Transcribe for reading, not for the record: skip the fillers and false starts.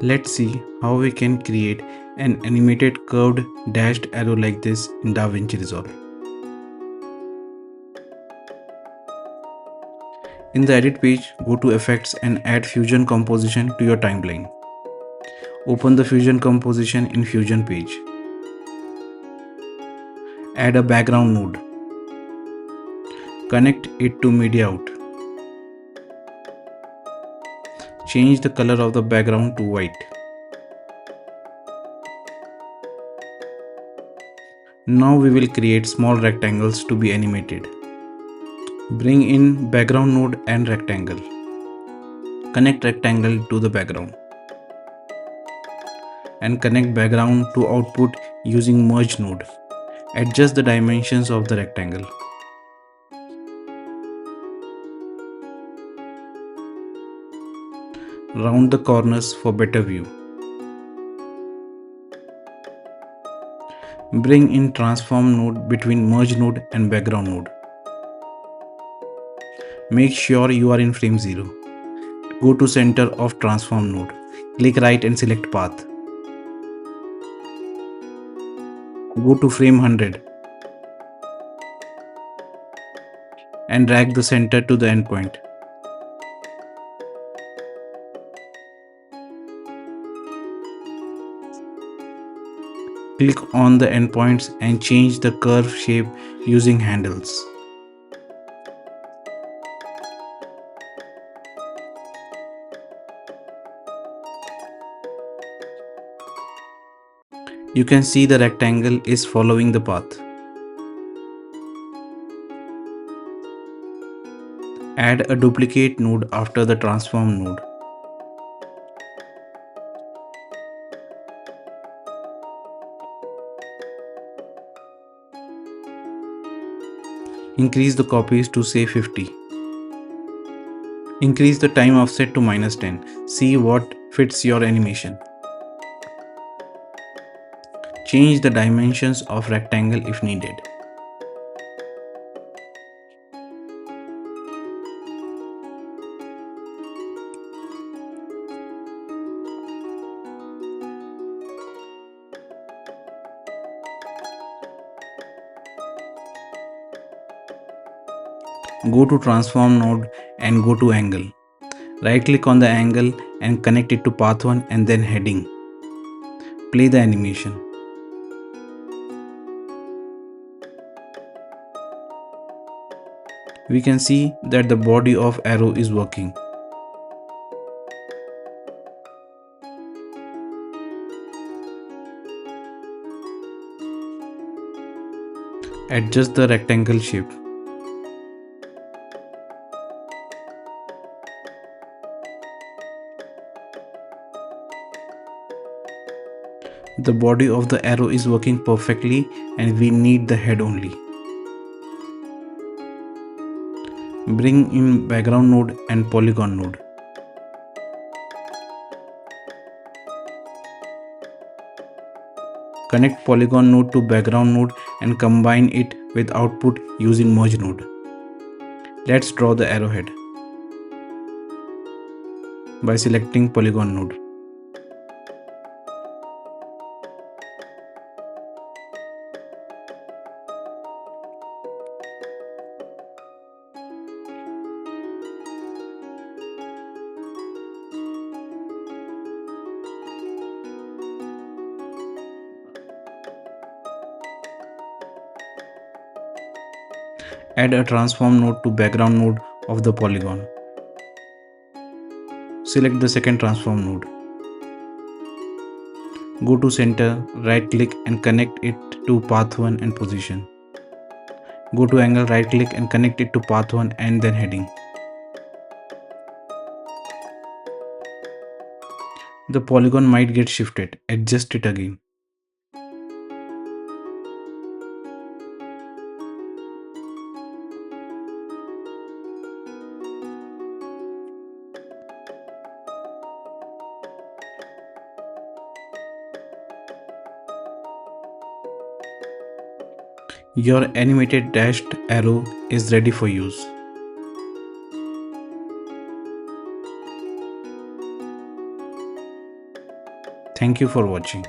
Let's see how we can create an animated curved dashed arrow like this in Davinci Resolve. In the edit page, go to effects and add fusion composition to your timeline. Open the fusion composition in fusion page. Add a background node. Connect it to media out. Change the color of the background to white. Now we will create small rectangles to be animated. Bring in background node and rectangle. Connect rectangle to the background. And connect background to output using merge node. Adjust the dimensions of the rectangle. Round the corners for better view. Bring in transform node between merge node and background node. Make sure you are in frame 0. Go to center of transform node. Click right and select path. Go to frame 100 and drag the center to the endpoint. Click on the endpoints and change the curve shape using handles. You can see the rectangle is following the path. Add a duplicate node after the transform node. Increase the copies to say 50. Increase the time offset to -10. See what fits your animation. Change the dimensions of rectangle if needed. Go to transform node and go to angle. Right click on the angle and connect it to path 1 and then heading. Play the animation. We can see that the body of arrow is working. Adjust the rectangle shape. The body of the arrow is working perfectly and we need the head only. Bring in background node and polygon node. Connect polygon node to background node and combine it with output using merge node. Let's draw the arrowhead by selecting polygon node. Add a transform node to background node of the polygon. Select the second transform node. Go to center, right click and connect it to path 1 and position. Go to angle, right click and connect it to path 1 and then heading. The polygon might get shifted. Adjust it again. Your animated dashed arrow is ready for use. Thank you for watching.